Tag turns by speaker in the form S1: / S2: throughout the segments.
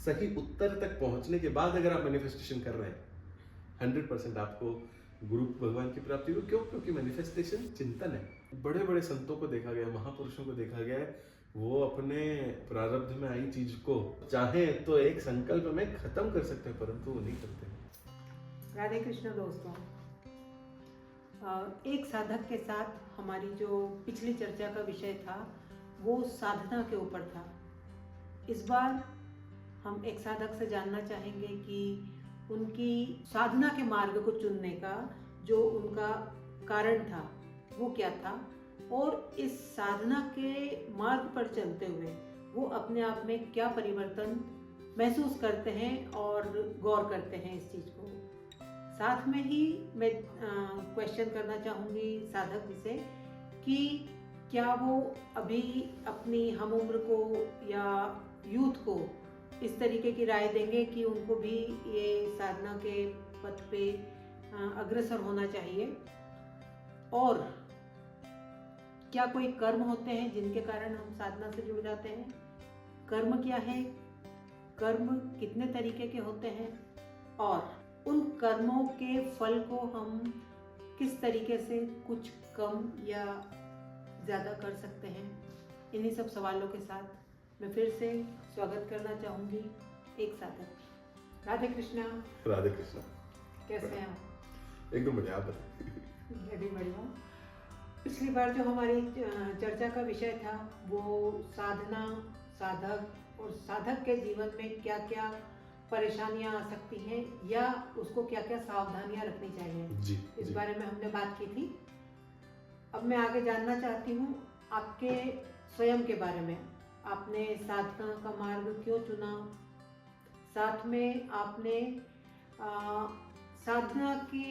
S1: सही उत्तर तक पहुंचने के बाद अगर आप मैनिफेस्टेशन कर रहे हैं 100% आपको गुरु भगवान की प्राप्ति हो। क्यों? क्योंकि मैनिफेस्टेशन चिंतन है। बड़े बड़े संतों को देखा गया, महापुरुषों को देखा गया है, वो अपने प्रारब्ध में आई चीज को चाहे तो एक संकल्प में खत्म कर सकते हैं, परंतु वो नहीं करते।
S2: राधे कृष्ण दोस्तों, एक साधक के साथ हमारी जो पिछली चर्चा का विषय था वो साधना के ऊपर था। इस बार हम एक साधक से जानना चाहेंगे कि उनकी साधना के मार्ग को चुनने का जो उनका कारण था वो क्या था, और इस साधना के मार्ग पर चलते हुए वो अपने आप में क्या परिवर्तन महसूस करते हैं और गौर करते हैं इस चीज़ को। साथ में ही मैं क्वेश्चन करना चाहूँगी साधक जी से कि क्या वो अभी अपनी हम उम्र को या यूथ को इस तरीके की राय देंगे कि उनको भी ये साधना के पथ पे अग्रसर होना चाहिए, और क्या कोई कर्म होते हैं जिनके कारण हम साधना से जुड़ जाते हैं? कर्म क्या है, कर्म कितने तरीके के होते हैं, और उन कर्मों के फल को हम किस तरीके से कुछ कम या ज़्यादा कर सकते हैं? इन्हीं सब सवालों के साथ मैं फिर से स्वागत करना चाहूँगी एक साधक। राधे कृष्णा।
S1: राधे कृष्णा।
S2: कैसे हैं आप?
S1: एकदम बढ़िया, आप बताइए।
S2: मैं भी बढ़िया। पिछली बार जो हमारी चर्चा का विषय था वो साधना, साधक और साधक के जीवन में क्या क्या परेशानियां आ सकती हैं या उसको क्या क्या सावधानियां रखनी चाहिए
S1: जी,
S2: इस
S1: जी।
S2: बारे में हमने बात की थी। अब मैं आगे जानना चाहती हूँ आपके स्वयं के बारे में। आपने साधना का मार्ग क्यों चुना? साथ में आपने साधना की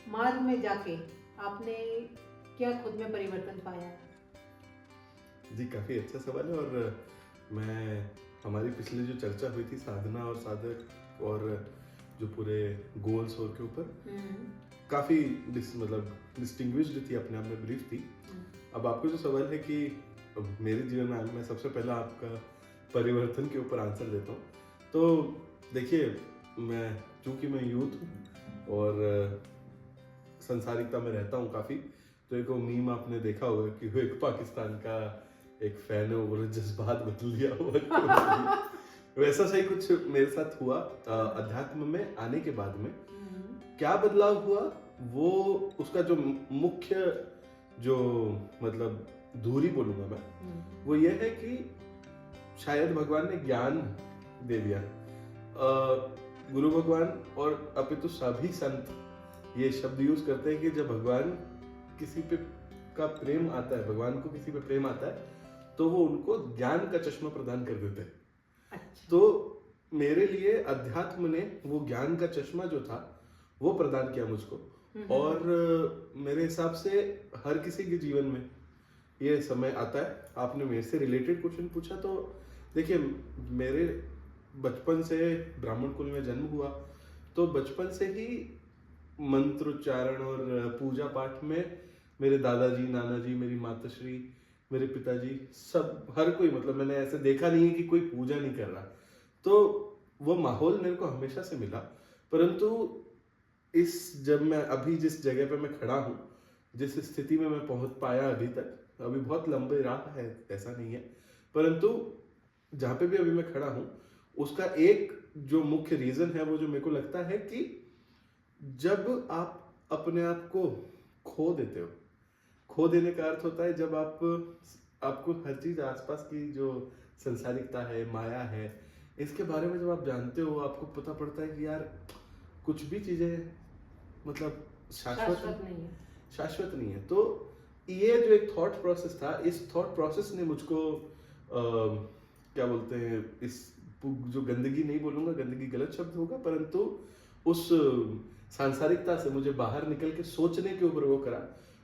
S2: मार्ग में जाके आपने क्या खुद में परिवर्तन पाया?
S1: जी, काफ़ी अच्छा सवाल है। और मैं हमारी पिछली जो चर्चा हुई थी साधना और साधक और जो पूरे गोल्स और के ऊपर काफ़ी मतलब डिस्टिंग्विश्ड थी, अपने आप में ब्रीफ थी। अब आपको जो सवाल है कि मेरे जीवन में मैं सबसे पहला आपका परिवर्तन के ऊपर आंसर देता हूँ। तो देखिए, चूँकि मैं यूथ हूँ और संसारिकता में रहता हूँ काफ़ी, तो एक मीम आपने देखा होगा कि वो एक पाकिस्तान का एक फैन है, वो जज्बात बदल दिया हुआ। वैसा सही कुछ मेरे साथ हुआ। अध्यात्म में आने के बाद में क्या बदलाव हुआ, वो उसका जो मुख्य जो मतलब दूरी बोलूंगा मैं, वो ये है कि शायद भगवान ने ज्ञान दे दिया। गुरु भगवान और अपितु सभी संत ये शब्द यूज करते हैं कि जब भगवान किसी पे का प्रेम आता है, भगवान को किसी पे प्रेम आता है, तो वो उनको ज्ञान का चश्मा प्रदान कर देते हैं।
S2: अच्छा।
S1: तो मेरे लिए अध्यात्म ने वो ज्ञान का चश्मा जो था वो प्रदान किया मुझको। और मेरे हिसाब से हर किसी के जीवन में ये समय आता है। आपने मेरे से रिलेटेड क्वेश्चन पूछा, तो देखिए, मेरे बचपन से ब्राह्मण कुल में जन्म हुआ, तो बचपन से ही मंत्रोच्चारण और पूजा पाठ में मेरे दादाजी, नानाजी, मेरी माताश्री, मेरे पिताजी, सब हर कोई, मतलब मैंने ऐसे देखा नहीं है कि कोई पूजा नहीं कर रहा। तो वो माहौल मेरे को हमेशा से मिला। परंतु जब मैं अभी जिस जगह पे मैं खड़ा हूँ, जिस स्थिति में मैं पहुंच पाया अभी तक, अभी बहुत लंबी राह है, ऐसा नहीं है, परंतु जहाँ पे भी अभी मैं खड़ा हूँ उसका एक जो मुख्य रीजन है वो जो मेरे को लगता है कि जब आप अपने आप को खो देते हो, खो देने का अर्थ होता है जब आपको हर चीज आसपास की जो संसारिकता है, माया है, इसके बारे में जब आप जानते हो, आपको पता पड़ता है कि यार कुछ भी चीजें मतलब शाश्वत नहीं है। तो ये जो एक थॉट प्रोसेस था, इस थॉट प्रोसेस ने मुझको क्या बोलते हैं, इस जो गंदगी नहीं बोलूंगा, गंदगी गलत शब्द होगा, परंतु उस सांसारिकता से मुझे बाहर निकल के सोचने के ऊपर वो करा।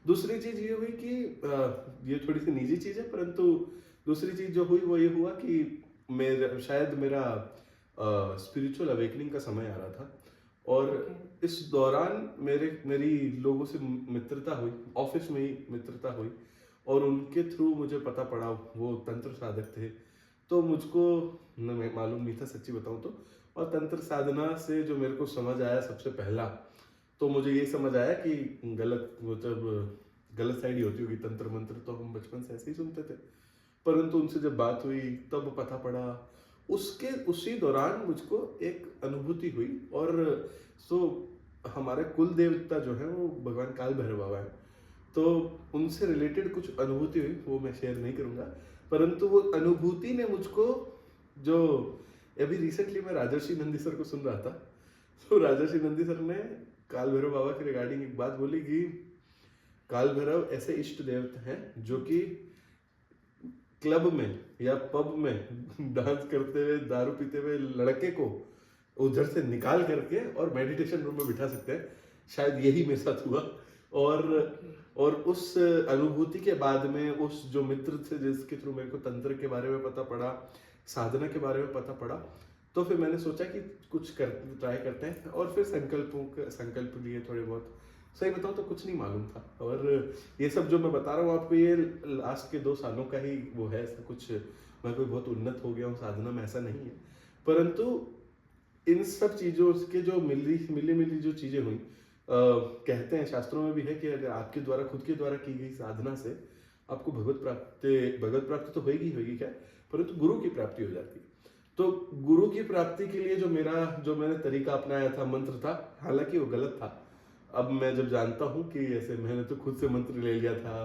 S1: दूसरी चीज ये हुई कि ये थोड़ी सी निजी चीज है, परंतु दूसरी चीज जो हुई वो ये हुआ कि शायद मेरा स्पिरिचुअल अवेकनिंग का समय आ रहा था, और इस दौरान मेरी लोगों से मित्रता हुई, ऑफिस में ही मित्रता हुई, और उनके थ्रू मुझे पता पड़ा वो तंत्र साधक थे। तो मुझको न मैं मालूम नहीं था सच्ची बताऊं तो। और तंत्र साधना से जो मेरे को समझ आया सबसे पहला, तो मुझे ये समझ आया कि गलत मतलब गलत साइड ही होती होगी तंत्र मंत्र, तो हम बचपन से ऐसे ही सुनते थे। परंतु उनसे जब बात हुई तब पता पड़ा, उसके उसी दौरान मुझको एक अनुभूति हुई। और सो हमारे कुल देवता जो है वो भगवान काल भैरव बाबा है, तो उनसे रिलेटेड कुछ अनुभूति हुई, वो मैं शेयर नहीं करूंगा। परंतु वो अनुभूति ने मुझको, जो अभी रिसेंटली मैं राजर्षि नंदी सर को सुन रहा था, तो राजर्षि नंदी सर ने काल भैरव बाबा के रिगार्डिंग एक बात बोली कि काल भैरव ऐसे इष्ट देवता हैं जो कि क्लब में या पब में डांस करते हुए दारू पीते हुए लड़के को उधर से निकाल करके और मेडिटेशन रूम में बिठा सकते हैं। शायद यही मेरे साथ हुआ। और और उस अनुभूति के बाद में उस जो मित्र थे जिसके थ्रू मेरे को तंत्र के बारे में पता पड़ा, साधना के बारे में पता पड़ा, तो फिर मैंने सोचा कि कुछ ट्राई करते हैं। और फिर संकल्प लिए थोड़े बहुत। सही बताऊं तो कुछ नहीं मालूम था। और ये सब जो मैं बता रहा हूँ आपको, ये लास्ट के 2 सालों का ही वो है। ऐसा कुछ मैं कोई बहुत उन्नत हो गया हूँ साधना में, ऐसा नहीं है। परंतु इन सब चीज़ों के जो मिली जो चीज़ें हुई, कहते हैं शास्त्रों में भी है कि अगर आपके द्वारा खुद के द्वारा की गई साधना से आपको भगवत प्राप्ति तो होगी क्या, परंतु गुरु की प्राप्ति हो जाती है। तो गुरु की प्राप्ति के लिए जो मैंने तरीका अपनाया था, मंत्र था, हालांकि वो गलत था। अब मैं जब जानता हूँ कि ऐसे मैंने तो खुद से मंत्र ले लिया था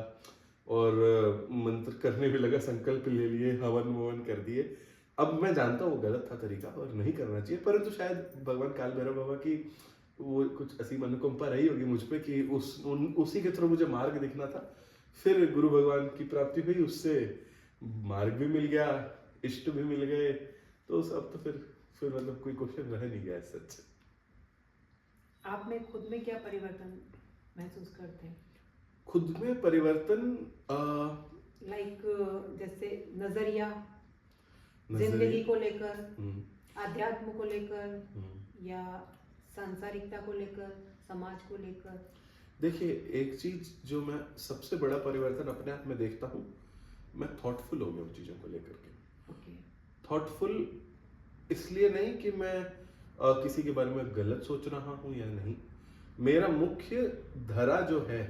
S1: और मंत्र करने भी लगा, संकल्प ले लिए, हवन ववन कर दिए। अब मैं जानता हूँ वो गलत था तरीका और नहीं करना चाहिए। परंतु शायद भगवान काल भैरव बाबा की वो कुछ असीम अनुकंपा रही होगी मुझ पे कि उसी के थ्रू मुझे मार्ग दिखना था। फिर गुरु भगवान की प्राप्ति हुई, उससे मार्ग भी मिल गया, इष्ट भी मिल गए, तो सब तो फिर मतलब कोई क्वेश्चन रह नहीं गया सच।
S2: आप में खुद में क्या परिवर्तन महसूस करते हैं?
S1: खुद में परिवर्तन
S2: लाइक जैसे नजरिया जिंदगी को लेकर, आध्यात्म को लेकर या सांसारिकता को लेकर, समाज को लेकर।
S1: देखिए, एक चीज जो मैं सबसे बड़ा परिवर्तन अपने आप में देखता हूँ, मैं थॉटफुल हो गया हूँ चीजों को लेकर के। थॉटफुल इसलिए नहीं कि मैं किसी के बारे में गलत सोच रहा हूँ या नहीं। मेरा मुख्य धरा जो है,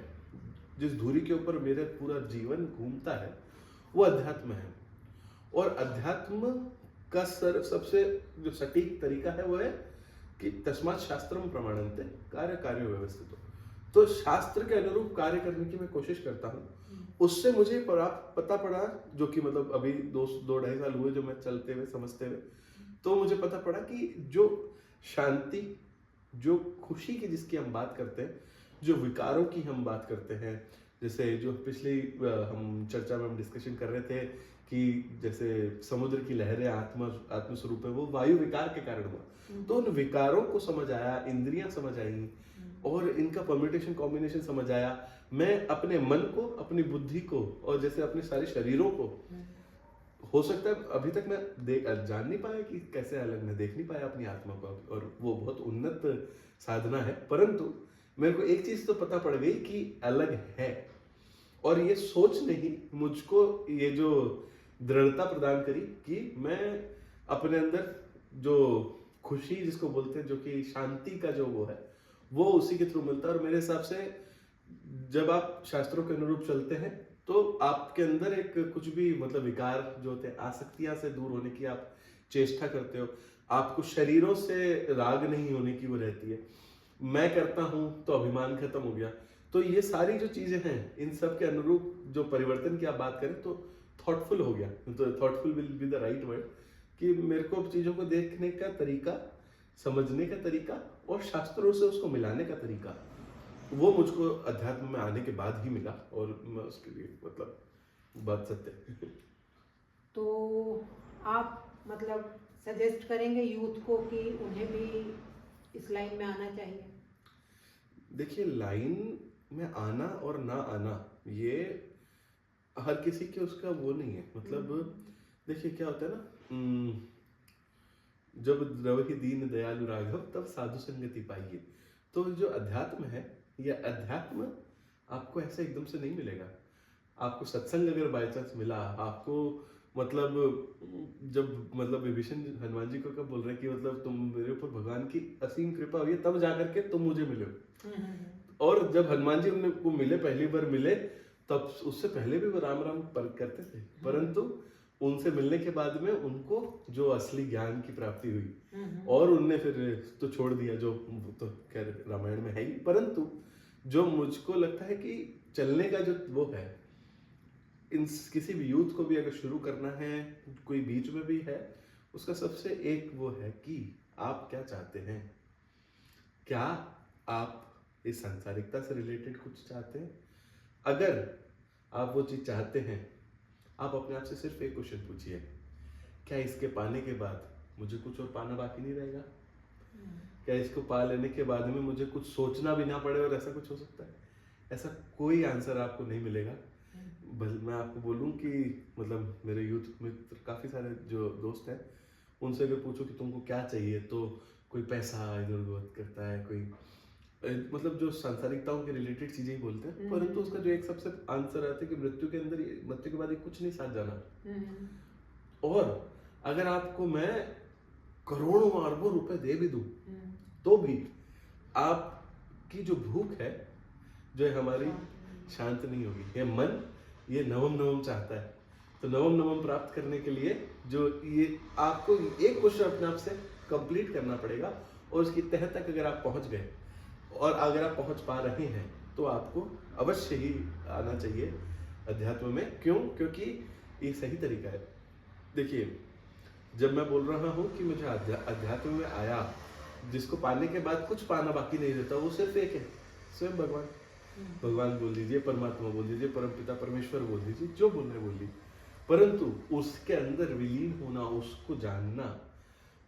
S1: जिस धुरी के ऊपर मेरा पूरा जीवन घूमता है, वो अध्यात्म है। और अध्यात्म का सबसे जो सटीक तरीका है वो है कि तस्मात् शास्त्रम प्रमाणन्ते कार्य व्यवस्थितो। तो शास्त्र के अनुरूप कार्य करने की मैं कोशिश करता हूँ। उससे मुझे पता पड़ा, जो कि मतलब अभी 2-2.5 साल हुए जो मैं चलते हुए समझते हुए, तो मुझे पता पड़ा कि जो शांति, जो खुशी की जिसकी हम बात करते हैं, जो विकारों की हम बात करते हैं, जैसे जो पिछली हम चर्चा में हम डिस्कशन कर रहे थे कि जैसे समुद्र की लहरें आत्मस्वरूप है, वो वायु विकार के कारण हुआ। तो उन विकारों को समझ आया, इंद्रियां समझ आई और इनका परम्यूटेशन कॉम्बिनेशन समझ आया। मैं अपने मन को, अपनी बुद्धि को और जैसे अपने सारे शरीरों को, हो सकता है अभी तक मैं जान नहीं पाया कि कैसे अलग, मैं देख नहीं पाया अपनी आत्मा को, और वो बहुत उन्नत साधना है। परंतु मेरे को एक चीज तो पता पड़ गई कि अलग है, और ये सोच ने ही मुझको ये जो दृढ़ता प्रदान करी कि मैं अपने अंदर जो खुशी जिसको बोलते हैं, जो कि शांति का जो वो है, वो उसी के थ्रू मिलता है। और मेरे हिसाब से जब आप शास्त्रों के अनुरूप चलते हैं तो आपके अंदर एक कुछ भी मतलब विकार जो होते हैं, आसक्तियां से दूर होने की आप चेष्टा करते हो। आपको शरीरों से राग नहीं होने की वो रहती है। मैं करता हूं तो अभिमान खत्म हो गया। तो ये सारी जो चीजें हैं, इन सब के अनुरूप जो परिवर्तन की आप बात करें तो थॉटफुल हो गया। तो thoughtful will be the right word, कि मेरे को चीजों को देखने का तरीका, समझने का तरीका और शास्त्रों से उसको मिलाने का तरीका, वो मुझको अध्यात्म में आने के बाद ही मिला। और मैं उसके लिए मतलब बात सत्य।
S2: तो आप मतलब सजेस्ट करेंगे यूथ को कि उन्हें भी इस लाइन में आना चाहिए?
S1: देखिए, लाइन में आना और ना आना ये हर किसी के उसका वो नहीं है। मतलब देखिए क्या होता है ना, जब द्रवहि दीन दयालु राघव तब साधु संगति पाइए। तो जो अध्यात्म है, यह अध्यात्म आपको ऐसे एकदम से नहीं मिलेगा। आपको सत्संग अगर बाय चांस मिला, आपको मतलब जब मतलब विभीषण हनुमान जी को कब बोल रहे हैं कि मतलब तुम मेरे ऊपर भगवान की असीम कृपा हुई है तब जाकर के तुम मुझे मिले हो। और जब हनुमान जी उनको मिले, पहली बार मिले, तब उससे पहले भी वो राम राम करते थे, परंतु उनसे मिलने के बाद में उनको जो असली ज्ञान की प्राप्ति हुई और उनने फिर तो छोड़ दिया, जो तो खैर रामायण में है ही, परंतु जो मुझको लगता है कि चलने का जो वो है, इन किसी भी यूथ को भी अगर शुरू करना है, कोई बीच में भी है, उसका सबसे एक वो है कि आप क्या चाहते हैं। क्या आप इस सांसारिकता से रिलेटेड कुछ चाहते हैं? अगर आप वो चीज चाहते हैं, आप अपने आप से सिर्फ एक क्वेश्चन पूछिए, क्या इसके पाने के बाद मुझे कुछ और पाना बाकी नहीं रहेगा? क्या इसको पा लेने के बाद में मुझे कुछ सोचना भी ना पड़े और ऐसा कुछ हो सकता है? ऐसा कोई आंसर आपको नहीं मिलेगा। मैं आपको बोलूं कि मतलब मेरे यूथ मित्र काफ़ी सारे जो दोस्त हैं, उनसे अगर पूछो कि तुमको क्या चाहिए, तो कोई पैसा इधर उधर करता है, कोई मतलब जो सांसारिकताओं के रिलेटेड चीजें ही बोलते हैं, परंतु उसका जो एक सबसे आंसर आता है कि मृत्यु के अंदर, मृत्यु के बाद ये कुछ नहीं साथ जाना। और अगर आपको मैं करोड़ों अरबों रुपए दे भी दूं, तो भी आपकी जो भूख है, जो है हमारी, शांत नहीं होगी। ये मन ये नवम नवम चाहता है, तो नवम नवम प्राप्त करने के लिए जो ये आपको एक क्वेश्चन अपने आप से कंप्लीट करना पड़ेगा, और उसकी तह तक अगर आप पहुंच गए और अगर आप पहुंच पा रहे हैं, तो आपको अवश्य ही आना चाहिए अध्यात्म में। क्यों? क्योंकि ये सही तरीका है। देखिए, जब मैं बोल रहा हूँ कि मुझे अध्यात्म में आया, जिसको पाने के बाद कुछ पाना बाकी नहीं रहता, वो सिर्फ एक है, स्वयं भगवान। भगवान बोल दीजिए, परमात्मा बोल दीजिए, परमपिता परमेश्वर बोल दीजिए, जो बोलना है बोल दीजिए, परंतु उसके अंदर विलीन होना, उसको जानना,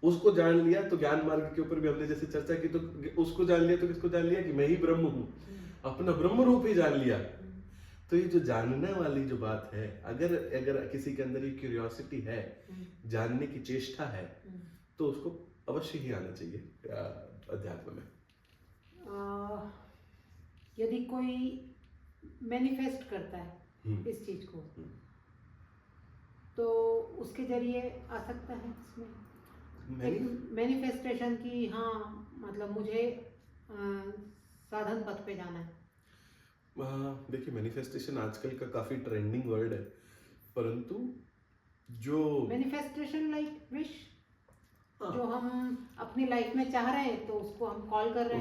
S1: उसको जान लिया तो ज्ञान मार्ग के ऊपर भी हमने जैसे चर्चा की, तो उसको जान लिया तो किसको जान लिया कि मैं ही ब्रह्म हूँ, अपना ब्रह्म रूप ही जान लिया। तो ये जो जानने वाली जो बात है, अगर अगर किसी के अंदर ये क्यूरियोसिटी है, जानने की चेष्टा है, तो उसको अवश्य ही आना चाहिए अध्यात्म में।
S2: यदि कोई मैनिफेस्ट करता है इस चीज को, तो उसके जरिए आ सकता है इसमें एक मैनिफेस्टेशन की, हाँ मतलब मुझे साधन पथ पे जाना है।
S1: देखिए, मैनिफेस्टेशन आजकल का काफी ट्रेंडिंग वर्ड है, परंतु जो
S2: मैनिफेस्टेशन लाइक विश, जो हम अपनी लाइफ में चाह रहे हैं, तो उसको हम कॉल कर रहे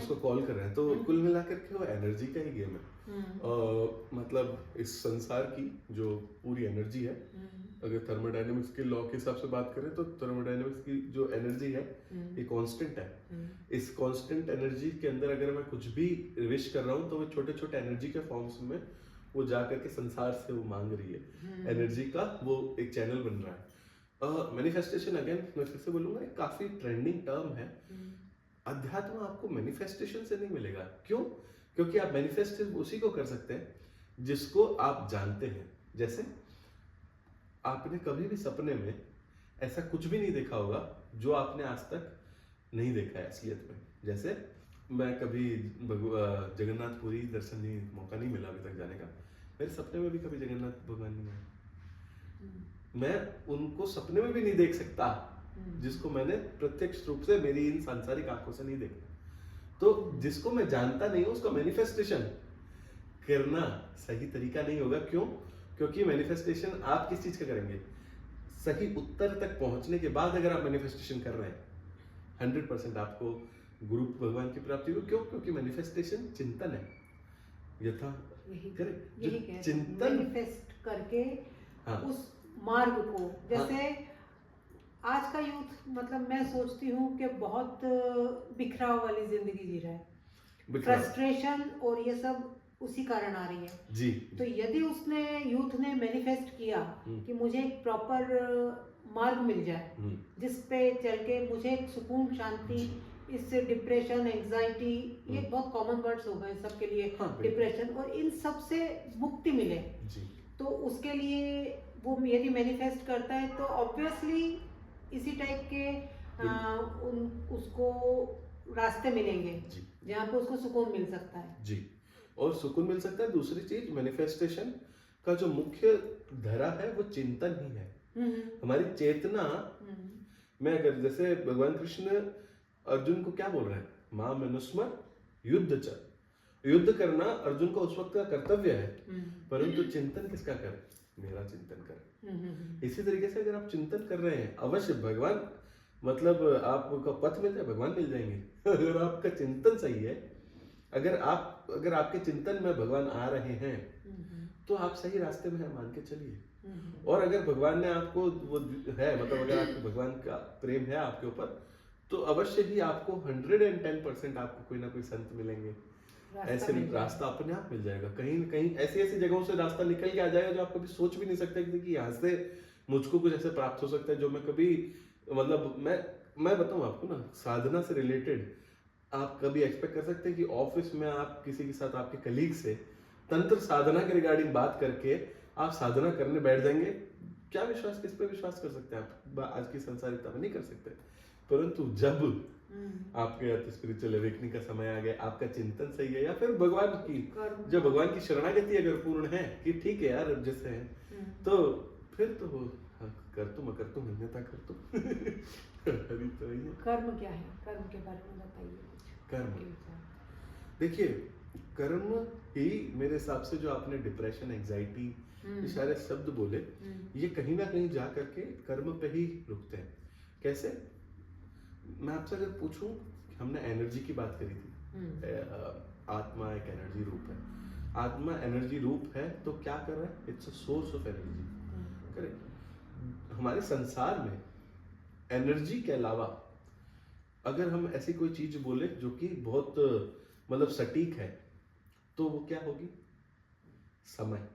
S2: हैं,
S1: तो कुल मिलाकर के वो एनर्जी का ही गेम है। मतलब इस संसार की जो पूरी एनर्जी है, अगर थर्मोडायनेमिक्स के लॉ के हिसाब से बात करें, तो थर्मोडायनेमिक्स की जो एनर्जी है, ये कांस्टेंट है। इस कांस्टेंट एनर्जी के अंदर अगर मैं कुछ भी विश कर रहा हूँ, तो वो छोटे छोटे एनर्जी के फॉर्म्स में वो जा करके संसार से वो मांग रही है, एनर्जी का वो एक चैनल बन रहा है। मैनिफेस्टेशन, अगेन मैं फिर से बोलूंगा, एक काफी ट्रेंडिंग टर्म है। अध्यात्म आपको मैनिफेस्टेशन से नहीं मिलेगा। क्यों? क्योंकि आप मैनिफेस्ट उसी को कर सकते हैं जिसको आप जानते हैं। जैसे आपने कभी भी सपने में ऐसा कुछ भी नहीं देखा होगा जो आपने आज तक नहीं देखा है असलियत में। जैसे मैं कभी जगन्नाथपुरी दर्शन नहीं, मौका नहीं मिला अभी तक जाने का, मेरे सपने में भी कभी जगन्नाथ भगवान नहीं आए, मैं उनको सपने में भी नहीं देख सकता जिसको मैंने प्रत्यक्ष रूप से मेरी इन सांसारिक आंखों से नहीं देखा। तो जिसको मैं जानता नहीं हूं, उसका मैनिफेस्टेशन करना सही तरीका नहीं होगा। क्यों? क्योंकि मैनिफेस्टेशन आप किस चीज का करेंगे? सही उत्तर तक पहुंचने के बाद अगर आप मैनिफेस्टेशन कर रहे हैं, 100% आपको गुरु भगवान की प्राप्ति हो। क्यों? क्योंकि मैनिफेस्टेशन चिंतन है, यथा
S2: यही
S1: चिंतन
S2: मैनिफेस्ट करके,
S1: हाँ,
S2: उस मार्ग को, जैसे आज का यूथ, मतलब मैं सोचती हूँ कि बहुत बिखराव वाली जिंदगी जी रहा है, फ्रस्ट्रेशन और ये सब उसी कारण आ रही है
S1: जी।
S2: तो यदि उसने, यूथ ने मैनिफेस्ट किया कि मुझे एक प्रॉपर मार्ग मिल जाए जिस पे चल के मुझे एक सुकून, शांति, इससे डिप्रेशन, एंजाइटी, ये बहुत कॉमन वर्ड्स हो गए सबके लिए, डिप्रेशन, और इन सब से मुक्ति मिले जी। तो उसके लिए वो यदि मैनिफेस्ट करता है, तो ऑब्वियसली इसी टाइप के उसको रास्ते मिलेंगे जहाँ पे उसको सुकून मिल सकता है
S1: जी। और सुकून मिल सकता है। दूसरी चीज, मैनिफेस्टेशन का जो मुख्य धरा है वो चिंतन ही है। हमारी चेतना में अगर जैसे भगवान कृष्ण अर्जुन को क्या बोल रहे हैं, मां मनुस्मर युद्ध च, युद्ध करना अर्जुन का उस वक्त का कर्तव्य है, परंतु चिंतन किसका करे, मेरा चिंतन करे। इसी तरीके से अगर आप चिंतन कर रहे हैं, अवश्य भगवान मतलब आपका पथ मिल जाए, भगवान मिल जाएंगे। अगर आपका चिंतन सही है, अगर आपके चिंतन में भगवान आ रहे हैं तो आप सही रास्ते में हैं, मान के चलिए। और अगर भगवान ने आपको वो है, मतलब अगर आपको भगवान का प्रेम है आपके ऊपर, तो अवश्य ही आपको 110% आपको कोई ना कोई संत मिलेंगे, ऐसे रास्ता अपने आप मिल जाएगा। कहीं न कहीं ऐसी ऐसी जगहों से रास्ता निकल के आ जाएगा जो आप कभी सोच भी नहीं सकते कि यहाँ से मुझको कुछ ऐसे प्राप्त हो सकता है जो मैं कभी, मतलब मैं बताऊं आपको ना, साधना से रिलेटेड आप कभी एक्सपेक्ट कर सकते हैं कि ऑफिस में आप किसी के साथ, आपके कलीग से तंत्र साधना के रिगार्डिंग बात करके आप साधना करने बैठ जाएंगे? क्या विश्वास, किस पे विश्वास कर सकते हैं आप? आज की संसारिकता में नहीं कर सकते। परंतु जब आपके स्पिरिचुअल अवेकनिंग का समय आ गया, आपका चिंतन सही है, या फिर भगवान की, जब भगवान की शरणागति अगर पूर्ण है कि ठीक है यार जैसे है, तो फिर तो कर तू, मैं कर तू, मान्यता कर तू।
S2: कर्म क्या है, कर्म के बारे में बताइए।
S1: कर्म, देखिए कर्म ही मेरे हिसाब से, जो आपने डिप्रेशन, एंजाइटी, ये सारे शब्द बोले, ये कहीं ना कहीं जा करके कर्म पे ही रुकते हैं। कैसे? मैं आपसे अगर पूछूं, हमने एनर्जी की बात करी थी, आत्मा एक एनर्जी रूप है, आत्मा एनर्जी रूप है, तो क्या कर रहा है? It's a source of energy, correct. हमारे संसार में एनर्जी के अलावा अगर हम ऐसी कोई चीज बोले जो कि बहुत मतलब सटीक है, तो वो क्या होगी? समय।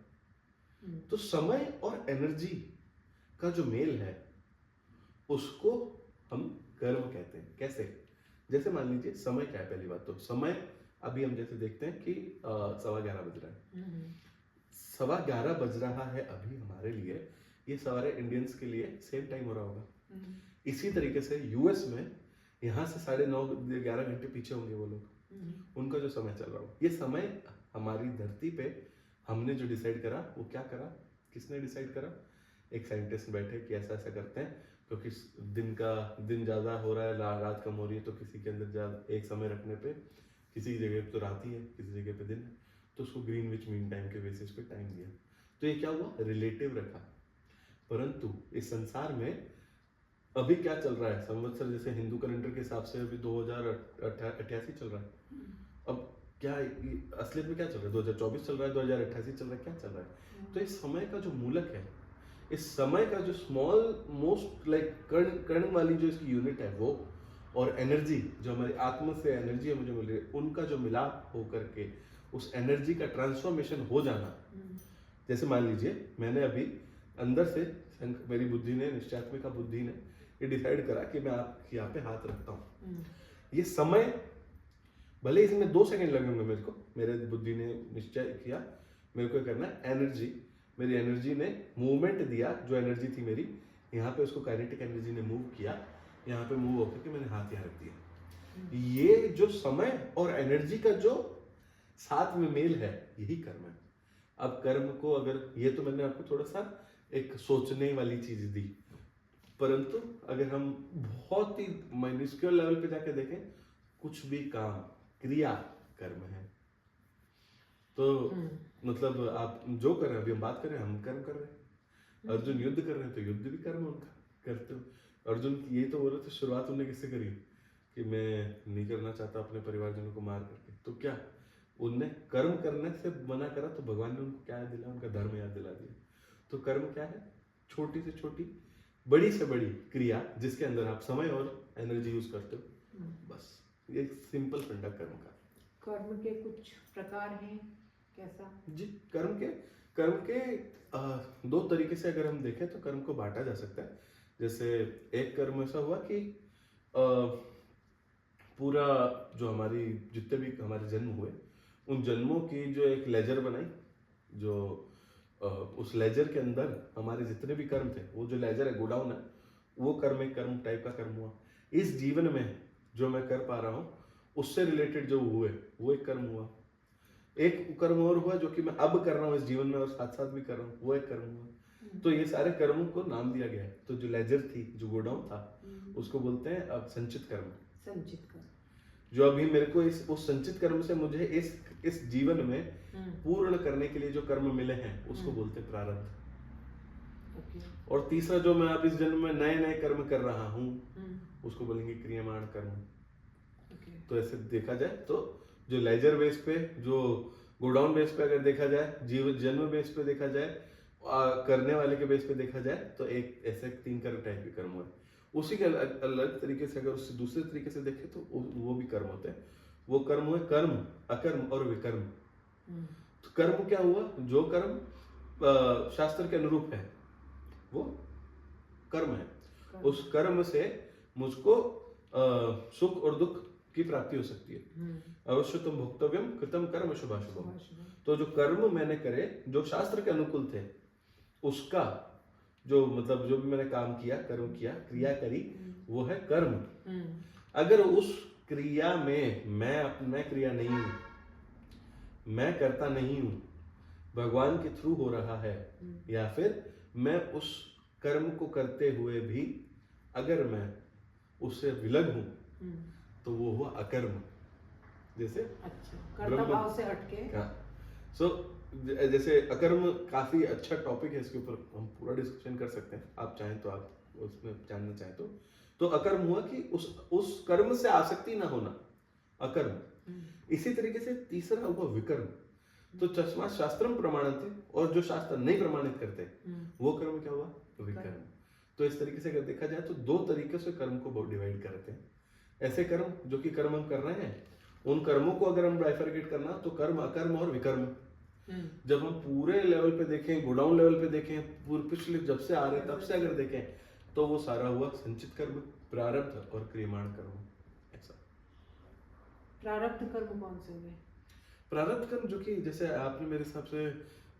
S1: तो समय और एनर्जी का जो मेल है उसको हम कर्म कहते हैं। कैसे? जैसे मान लीजिए समय क्या है, पहली बात तो समय, अभी हम जैसे देखते हैं कि 11:15 बज रहा है, 11:15 बज रहा है अभी हमारे लिए, ये सारे इंडियंस के लिए सेम टाइम हो रहा होगा। इसी तरीके से यूएस में यहाँ से 9:30 11 घंटे पीछे होंगे वो लोग, उनका जो समय चल रहा हो। ये समय हमारी धरती पे हमने जो डिसाइड करा, वो क्या करा, किसने डिसाइड करा? एक साइंटिस्ट बैठे कि ऐसा ऐसा करते हैं, क्योंकि दिन ज़्यादा हो रहा है, रात कम हो रही है, तो किसी के अंदर ज़्यादा एक समय रखने पे, किसी जगह पे तो रात ही है, किसी जगह पे दिन है, तो उसको ग्रीनविच मीन टाइम के बेसिस पे टाइम दिया। तो ये क्या हुआ? रिलेटिव रखा। परंतु इस संसार में अभी क्या चल रहा है? संवत्सर जैसे हिंदू कैलेंडर के हिसाब से अभी 2088 चल रहा है। अब क्या असलियत में क्या चल रहा है? 2024 चल रहा है, 2088 चल रहा है, क्या चल रहा है? तो इस समय का जो मूलक है, इस समय का जो स्मॉल मोस्ट लाइक कण वाली जो इसकी यूनिट है वो, और एनर्जी जो हमारी आत्मा से एनर्जी हमें जो मिल रही है, उनका जो मिलाप होकर के उस एनर्जी का ट्रांसफॉर्मेशन हो जाना। जैसे मान लीजिए मैंने अभी अंदर से, मेरी बुद्धि ने, निश्चयात्मिका बुद्धि ने ये डिसाइड करा कि मैं आपके यहाँ पे हाथ रखता हूँ। ये समय भले इसमें 2 सेकंड लगेंगे मेरे को, मेरे बुद्धि ने निश्चय किया मेरे को करना है, एनर्जी, मेरी एनर्जी ने मूवमेंट दिया, जो एनर्जी थी मेरी यहाँ पे, उसको काइनेटिक एनर्जी ने मूव किया, यहाँ पे मूव होकर के मैंने हाथ यहाँ रख दिया। ये जो समय और एनर्जी का जो साथ में मेल है, यही कर्म है। अब कर्म को अगर, ये तो मैंने आपको थोड़ा सा एक सोचने वाली चीज दी, परंतु अगर हम बहुत ही माइन्यूस्क्यूल लेवल पे जाके देखें, कुछ भी काम, क्रिया कर्म है। तो मतलब आप जो कर रहे हैं, अभी हम बात कर रहे हैं, हम कर्म कर रहे हैं। अर्जुन युद्ध कर रहे हैं, तो युद्ध भी कर्म उनका करते हो। अर्जुन की ये तो बोल रहे थे, शुरुआत उन्होंने किससे करी कि मैं नहीं करना चाहता अपने परिवारजनों को मार करके, तो क्या उनने कर्म करने से मना करा, तो भगवान ने उनको क्या याद दिला? उनका धर्म याद दिला दिया। तो कर्म क्या है? छोटी से छोटी, बड़ी से बड़ी क्रिया जिसके अंदर आप समय और एनर्जी यूज करते हो, बस ये सिंपल फंडा कर्म का।
S2: कर्म के कुछ प्रकार हैं, कैसा? जी,
S1: कर्म के 2 तरीके से अगर हम देखें तो कर्म को बांटा जा सकता है। जैसे एक कर्म ऐसा हुआ कि पूरा जो हमारी जितने भी हमारे जन्म हुए, उन जन्मों की जो एक लेजर बनाई, जो उस लेजर के अंदर हमारे जितने भी कर्म थे, वो जो लेजर है, गोडाउन है, वो कर्म एक कर्म टाइप का कर्म हुआ। इस जीवन में जो मैं कर पा रहा हूँ, उससे रिलेटेड जो हुए, वो एक कर्म हुआ। एक कर्म और हुआ जो कि मैं अब कर रहा हूँ इस जीवन में और साथ साथ भी कर रहा हूँ, वो एक कर्म हुआ। तो ये सारे कर्मों को नाम दिया गया है। तो जो लेजर थी, जो गोडाउन था, उसको बोलते हैं अब संचित कर्म।
S2: संचित कर।
S1: जो अभी मेरे को इस उस संचित कर्म से मुझे इस जीवन में पूर्ण करने के लिए जो कर्म मिले हैं उसको बोलते हैं प्रारब्ध।
S2: ओके।
S1: और तीसरा जो मैं अब इस जन्म में नए नए कर्म कर रहा हूँ उसको बोलेंगे क्रियमाण कर्म।
S2: ओके।
S1: तो ऐसे देखा जाए तो जो लेजर बेस पे, जो गोडाउन बेस पे अगर देखा जाए, जीव जन्म बेस पे देखा जाए, करने वाले के बेस पे देखा जाए, तो एक ऐसे 3 टाइप के कर्म हुए। उसी के अलग तरीके से अगर उससे दूसरे तरीके से देखें तो वो भी कर्म होते हैं। वो कर्म हुए कर्म, अकर्म और विकर्म। तो कर्म क्या हुआ? जो कर्म शास्त्र के अनुरूप है वो कर्म है। उस कर्म से मुझको सुख और दुख की प्राप्ति हो सकती है। अवश्य तुम भोक्तव्यम कृतम कर्म शुभाशुभम। तो जो कर्म मैंने करे जो शास्त्र के अनुकूल थे, उसका जो मतलब जो भी मैंने काम किया, कर्म किया, क्रिया करी, वो है कर्म। अगर उस क्रिया में मैं क्रिया नहीं हूं, मैं करता नहीं हूं, भगवान के थ्रू हो रहा है, या फिर मैं उस कर्म को करते हुए भी अगर मैं उससे विलग हूं, तो वो हुआ अकर्म। जैसे
S2: अच्छा, कर्ता भाव से हटके।
S1: हाँ। सो जैसे अकर्म काफी अच्छा टॉपिक है, इसके ऊपर हम पूरा डिस्कशन कर सकते हैं, आप चाहें तो, आप उसमें जानना चाहें तो अकर्म हुआ कि उस कर्म से आसक्ति ना होना, अकर्म। इसी तरीके से तीसरा हुआ विकर्म। तो चश्मा शास्त्रम प्रमाणित है, और जो शास्त्र नहीं प्रमाणित करते वो कर्म क्या हुआ? विकर्म। तो इस तरीके से अगर देखा जाए तो 2 तरीके से कर्म को डिवाइड करते हैं। ऐसे कर्म जो कि कर्म हम कर रहे हैं, उन कर्मों को अगर हम बाइफरकेट करना तो कर्म, अकर्म और विकर्म। जब हम पूरे लेवल पे देखें, गोडाउन लेवल पे देखें, पूरे पिछले जब से आ रहे तब से अगर देखें, तो वो सारा हुआ संचित कर्म, प्रारब्ध और क्रियमाण कर्म। ऐसा
S2: प्रारब्ध कर्म कौन से हुए?
S1: प्रारब्ध कर्म जो कि जैसे आपने मेरे हिसाब से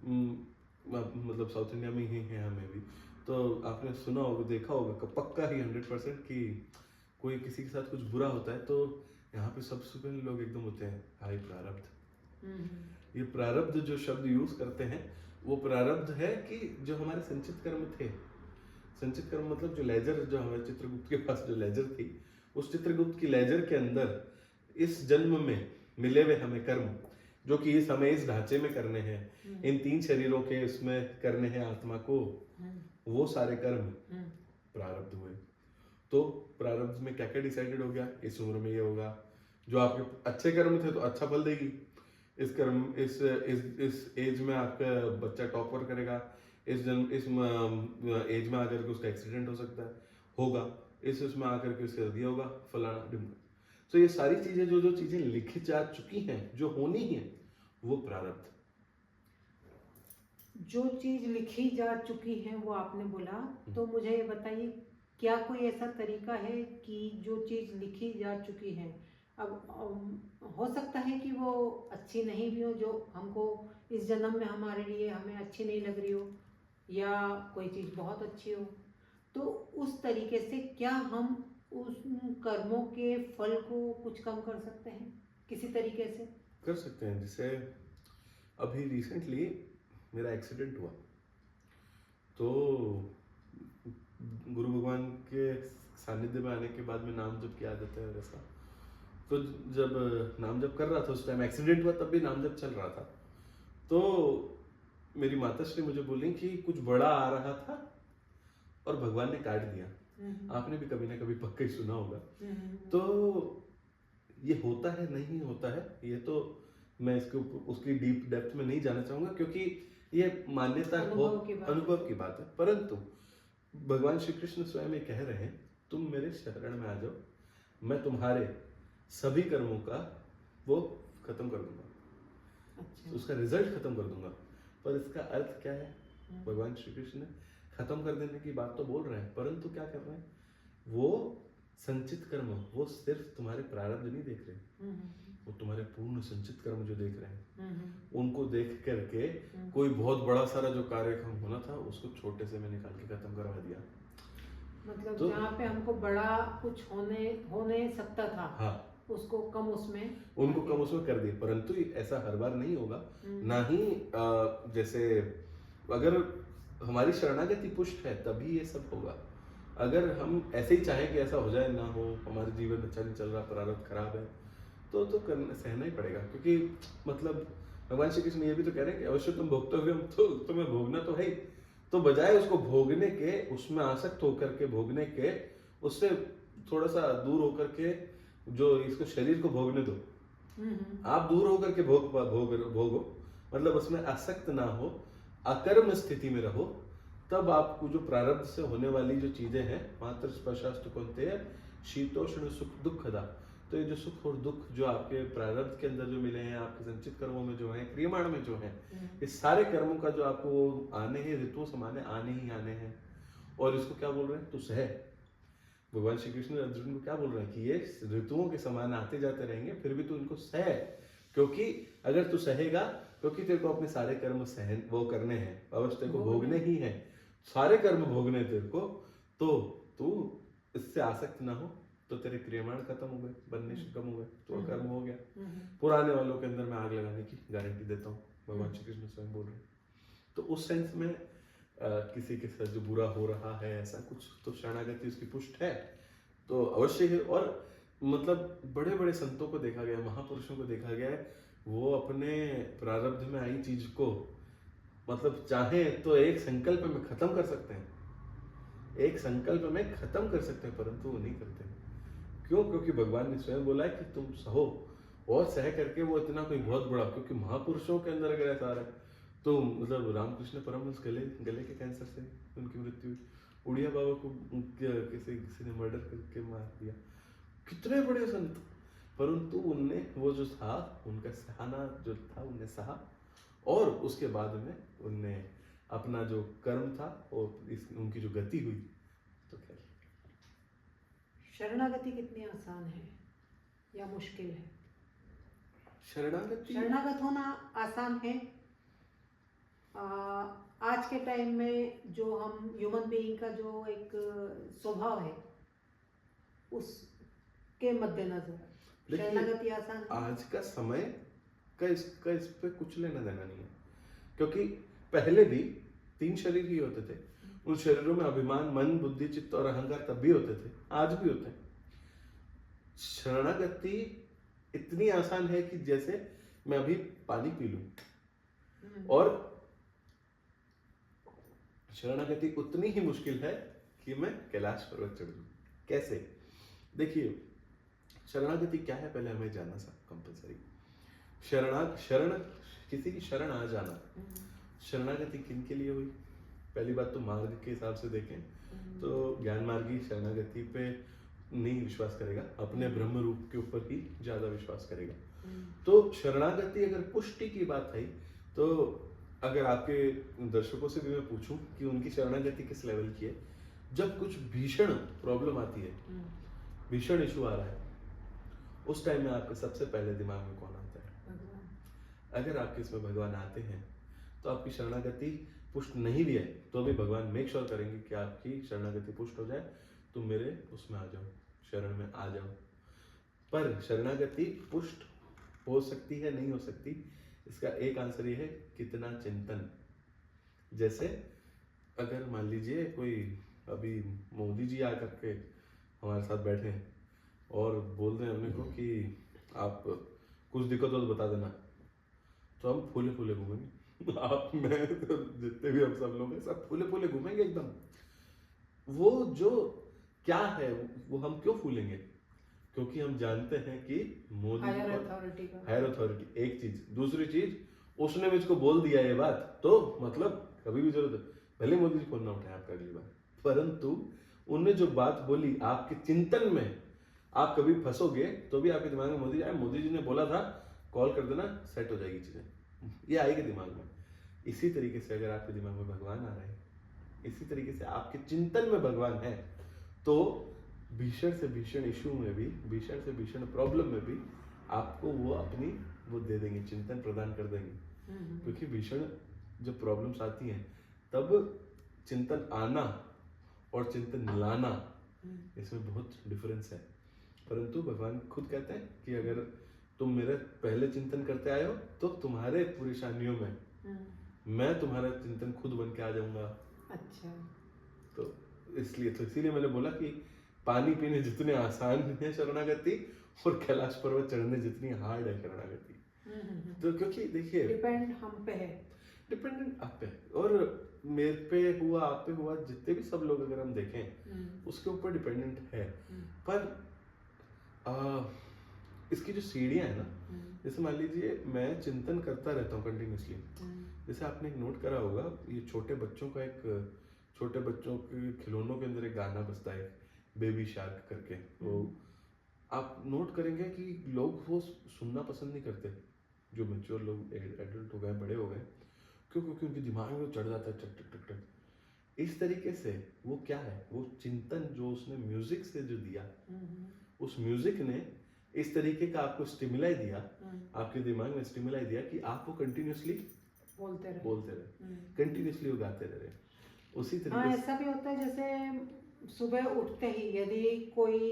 S1: मतलब साउथ इंडिया में ही है, हमें भी तो आपने सुना होगा, देखा होगा पक्का ही 100% कि कोई किसी के साथ कुछ बुरा होता है तो यहाँ पे सबसे पहले लोग एकदम होते हैं, हाय प्रारब्ध। ये प्रारब्ध जो शब्द यूज करते हैं, वो प्रारब्ध है कि जो हमारे संचित कर्म थे। संचित कर्म मतलब जो लेजर, जो हमारे चित्रगुप्त के पास जो लेजर थी, उस चित्रगुप्त की लेजर के अंदर इस जन्म में मिले हुए हमें कर्म, जो कि इस हमें इस ढांचे में करने हैं, इन 3 शरीरों के उसमें करने हैं आत्मा को, वो सारे कर्म प्रारब्ध हुए। तो प्रारब्ध में क्या क्या डिसाइडेड हो गया? इस उम्र में ये होगा, जो आपके अच्छे कर्म थे तो अच्छा फल देगी, इस कर्म इस एज में आपका बच्चा टॉपर करेगा, इस एज में आकर के उसका एक्सीडेंट हो सकता है, होगा, इस उसमें आकर के उसका दिया होगा, फलाना ढिमका। तो ये सारी चीजें जो चीजें लिखी जा चुकी हैं, जो होनी है, वो प्रारब्ध।
S2: जो चीज लिखी जा चुकी है वो आपने बोला, तो मुझे ये बताइए, क्या कोई ऐसा तरीका है कि जो चीज लिखी जा चुकी है, अब हो सकता है कि वो अच्छी नहीं भी हो, जो हमको इस जन्म में हमारे लिए हमें अच्छी नहीं लग रही हो, या कोई चीज बहुत अच्छी हो, तो उस तरीके से क्या हम उस कर्मों के फल को कुछ कम कर सकते हैं? किसी तरीके से
S1: कर सकते हैं। जैसे अभी रिसेंटली मेरा एक्सीडेंट हुआ, तो गुरु भगवान के सानिध्य में आने के बाद में नाम जप की आदत है वैसा, तो जब नाम जप कर रहा था, उस टाइम एक्सीडेंट हुआ, तब भी नाम जप चल रहा था, तो मेरी माता श्री मुझे बोली कि कुछ बड़ा आ रहा था और भगवान ने काट दिया। आपने भी कभी ना कभी पक्का ही सुना होगा। तो ये होता है, नहीं होता है, ये तो मैं इसके ऊपर उसकी डीप डेप्थ में नहीं जाना चाहूंगा, क्योंकि ये मान्यता अनुभव की बात है। परंतु भगवान श्री कृष्ण स्वयं ये कह रहे हैं, तुम मेरे शरण में आ जाओ, मैं तुम्हारे सभी कर्मों का वो खत्म कर दूंगा।
S2: अच्छा।
S1: तो उसका रिजल्ट खत्म कर दूंगा। पर इसका अर्थ क्या है? भगवान श्री कृष्ण खत्म कर देने की बात तो बोल रहे हैं, परंतु क्या कर रहे हैं? वो संचित कर्म, वो सिर्फ तुम्हारे प्रारब्ध नहीं देख रहे, वो तुम्हारे पूर्ण संचित कर्म जो देख रहे हैं, उनको देख करके कोई बहुत बड़ा सारा जो कार्यक्रम होना था, उसको छोटे से में निकाल के खत्म करवा दिया।
S2: मतलब तो जहाँ पे हमको बड़ा कुछ होने सकता था, हाँ, उसको कम उसमें,
S1: उनको कम उसमें कर दिए। परंतु ऐसा हर बार नहीं होगा, ना ही जैसे अगर हमारी शरणागति पुष्ट है तभी ये सब होगा। अगर हम ऐसे ही चाहें कि ऐसा हो जाए ना हो, हमारे जीवन अच्छा नहीं चल रहा, प्रारब्ध खराब है, तो करना सहना ही पड़ेगा। क्योंकि मतलब भगवान श्री कृष्ण ये भी तो कह रहे हैं कि अवश्य तुम भोगते हो, तो तुम्हें भोगना तो है ही। तो बजाय उसको भोगने के, उसमें आसक्त होकर के भोगने के, उससे थोड़ा सा दूर होकर के जो इसको शरीर को भोगने दो। आप दूर होकर के भोगो, मतलब उसमें आसक्त ना हो, अकर्म स्थिति में रहो। तब आपको जो प्रारब्ध से होने वाली जो चीजें हैं, मात्र स्पर्शास्तु कौन्तेय शीतोष्ण सुख दुखदा, तो ये जो सुख और दुख जो आपके प्रारब्ध के अंदर जो मिले हैं, आपके संचित कर्मों में जो है, क्रियमाण में जो है, इस सारे कर्मों का जो आपको आने हैं, ऋतुओं समाने आने ही आने हैं। और इसको क्या बोल रहे हैं? तू सह। भगवान श्री कृष्ण अर्जुन को क्या बोल रहे हैं कि ये ऋतुओं के समान आते जाते रहेंगे, फिर भी तू इनको सह। क्योंकि अगर तू सहेगा, क्योंकि तेरे को अपने सारे कर्म सहन वो करने हैं, अवश्य को भोगने ही हैं, सारे कर्म भोगने तेरे को, तो तू इससे आसक्त ना हो, तो तेरे क्रियमाण खत्म हो गए, बनने से कम हो गए, तो कर्म हो गया। पुराने वालों के अंदर मैं आग लगाने की गारंटी देता हूँ, भगवान श्री कृष्ण स्वयं बोल रहे हैं। तो उस सेंस में किसी के साथ जो बुरा हो रहा है ऐसा कुछ, तो शरणागति उसकी पुष्ट है तो अवश्य है। और मतलब बड़े बड़े संतों को देखा गया, महापुरुषों को देखा गया है, वो अपने प्रारब्ध में आई चीज को मतलब चाहे तो एक संकल्प में खत्म कर सकते हैं, एक संकल्प में खत्म कर सकते हैं, परंतु वो नहीं करते। क्यों? क्योंकि भगवान ने स्वयं बोला है कि तुम सहो, और सह करके वो इतना कोई बहुत बड़ा, क्योंकि महापुरुषों के अंदर अगर ऐसा आ रहा है, तो मतलब रामकृष्ण परमहंस गले के कैंसर से उनकी मृत्यु हुई, उड़िया बाबा को किसी ने मर्डर करके मार दिया, कितने बड़े संत, परंतु उनने वो जो था, उनका सहना जो था, उनने सहा, और उसके बाद में उनने अपना जो कर्म था और उनकी जो गति हुई, तो खैर।
S2: शरणागति कितनी आसान है या मुश्किल है?
S1: शरणागत
S2: होना आसान है। आज के टाइम में जो हम ह्यूमन बीइंग का जो एक स्वभाव है, उसके मद्देनजर शरणागति आसान है।
S1: आज का समय का इस पे कुछ लेना देना नहीं है, क्योंकि पहले भी 3 शरीर ही होते थे, उन शरीरों में अभिमान, मन, बुद्धि, चित्त और अहंकार तब भी होते थे, आज भी होते हैं। शरणागति इतनी आसान है कि जैसे मैं अभी पानी पी लूं, और शरणागति उतनी ही मुश्किल है कि मैं कैलाश पर्वत चढ़ लूं। कैसे? देखिए, शरणागति क्या है पहले हमें जानना सा कंपलसरी। शरण, किसी की शरण आ जाना, शरणागति किन के लिए हुई? पहली बात तो मार्ग के हिसाब से देखें तो ज्ञान मार्गी शरणागति पे नहीं विश्वास करेगा, अपने ब्रह्म रूप के ऊपर ही ज्यादा विश्वास करेगा। तो शरणागति अगर पुष्टि की बात आई, तो अगर आपके दर्शकों से भी मैं पूछूं कि उनकी शरणागति किस लेवल की है, जब कुछ भीषण प्रॉब्लम आती है, भीषण इशू आ रहा है, उस टाइम में आपके सबसे पहले दिमाग में कौन आता है? अगर आपके इसमें भगवान आते हैं तो आपकी शरणागति पुष्ट नहीं भी है तो भी भगवान मेक श्योर करेंगे कि आपकी शरणागति पुष्ट हो जाए, तुम मेरे उसमें आ जाओ, शरण में आ जाओ। पर शरणागति पुष्ट हो सकती है, नहीं हो सकती, इसका एक आंसर ये है, कितना चिंतन। जैसे अगर मान लीजिए कोई अभी मोदी जी आकर के हमारे साथ बैठे हैं और बोल रहे हैं अपने को कि आप कुछ दिक्कत हो तो बता देना, तो हम फूले फूले घूमेंगे। आप, मैं, तो जितने भी हम सब लोग हैं, सब फूले फूले घूमेंगे एकदम। वो जो क्या है, वो हम क्यों फूलेंगे? क्योंकि हम जानते हैं कि मोदी
S2: हायर अथॉरिटी,
S1: एक चीज। दूसरी चीज, उसने मुझको बोल दिया ये बात, तो मतलब कभी भी जरूरत है भले मोदी जी फोन ना उठाए आपका अगली बार, परंतु उन्होंने जो बात बोली आपके चिंतन में, आप कभी फंसोगे तो भी आपके दिमाग में मोदी जी ने बोला था, कॉल कर देना, सेट हो जाएगी चीजें, ये आएगी दिमाग में। इसी तरीके से अगर आपके दिमाग में भगवान आ रहे हैं, इसी तरीके से आपके चिंतन में भगवान है, तो भीषण से भीषण इशू में भी, भीषण से भीषण प्रॉब्लम में भी आपको वो अपनी वो दे देंगे, चिंतन प्रदान कर देंगे। क्योंकि भीषण जब प्रॉब्लम्स आती हैं, तब चिंतन आना और चिंतन लाना, इसमें बहुत डिफरेंस है। परंतु भगवान खुद कहते हैं कि अगर तुम मेरे पहले चिंतन करते आए हो, तो तुम्हारे परेशानियों में मैं तुम्हारा चिंतन खुद बन के आ जाऊंगा,
S2: अच्छा।
S1: तो इसीलिए मैंने बोला कि पानी पीने जितने आसान है शरणागति और कैलाश पर्वत चढ़ने जितनी हार्ड है शरणागति। तो क्योंकि देखिए
S2: डिपेंड हम पे है।
S1: डिपेंडेंट आप पे और मेरे पे हुआ, आप पे हुआ, जितने भी सब लोग अगर हम देखें उसके ऊपर डिपेंडेंट है। पर इसकी जो सीढ़ियाँ है ना, जैसे मान लीजिए मैं चिंतन करता रहता हूँ कंटिन्यूसली। जैसे आपने एक नोट करा होगा, ये छोटे बच्चों के खिलौनों के अंदर एक गाना बजता है बेबी शार्क करके। तो आप नोट करेंगे कि लोग वो सुनना पसंद नहीं करते, जो मैच्योर लोग एडल्ट हो गए, बड़े हो गए। क्यों? क्योंकि उनके दिमाग में वो चढ़ जाता है टक टक टक टक। इस तरीके से वो क्या है, वो चिंतन जो उसने म्यूजिक से जो दिया, उस म्यूजिक ने इस तरीके का आपको स्टिमुलाई दिया, आपके दिमाग में स्टिमुलाई दिया कि आप वो कंटिन्यूसली बोलते रहे, कंटिन्यूसली वो गाते रहे। उसी
S2: हाँ,
S1: तरीके से
S2: ऐसा भी होता है जैसे सुबह उठते ही यदि कोई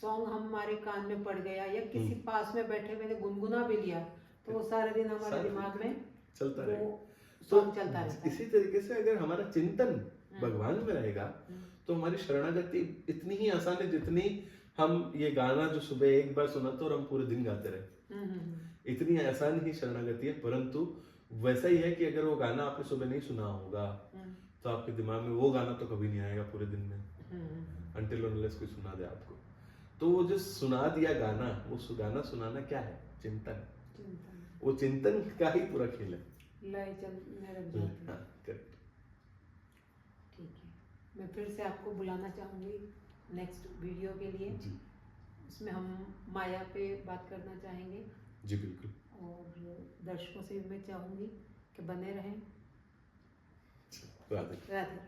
S2: सॉन्ग हमारे कान में पड़ गया या किसी पास में बैठे मैंने गुनगुना भी लिया तो वो सारे दिन हमारे
S1: सारे
S2: दिमाग में
S1: चलता रहेगा।
S2: सॉन्ग चलता रहता है।
S1: इसी तरीके से अगर हमारा चिंतन भगवान में रहेगा तो हमारी शरणागति इतनी ही आसान है जितनी हम ये गाना जो सुबह एक बार सुना तो और हम पूरे दिन गाते रहे, इतनी आसान ही शरणागति है। परंतु वैसा ही है कि अगर वो गाना आपने सुबह नहीं सुना होगा तो आपके दिमाग में वो गाना तो कभी नहीं आएगा पूरे दिन में, अनटिल अनलेस कोई सुना दे आपको। तो वो जो सुना दिया गाना, वो गाना सुनाना क्या है? चिंतन। वो चिंतन का ही पूरा खेल है।
S2: लय चलने लग जाती है।
S1: हाँ, करेक्ट।
S2: ठीक है, मैं फिर से आपको बुलाना चाहूँगी नेक्स्ट वीडियो के लिए
S1: जी।
S2: उसमें हम माया पे बात करना चाहेंगे।
S1: जी बिल्कुल।
S2: और दर्शकों से भी मैं चाहूँगी कि बने रहें।
S1: राधे।
S2: राधे।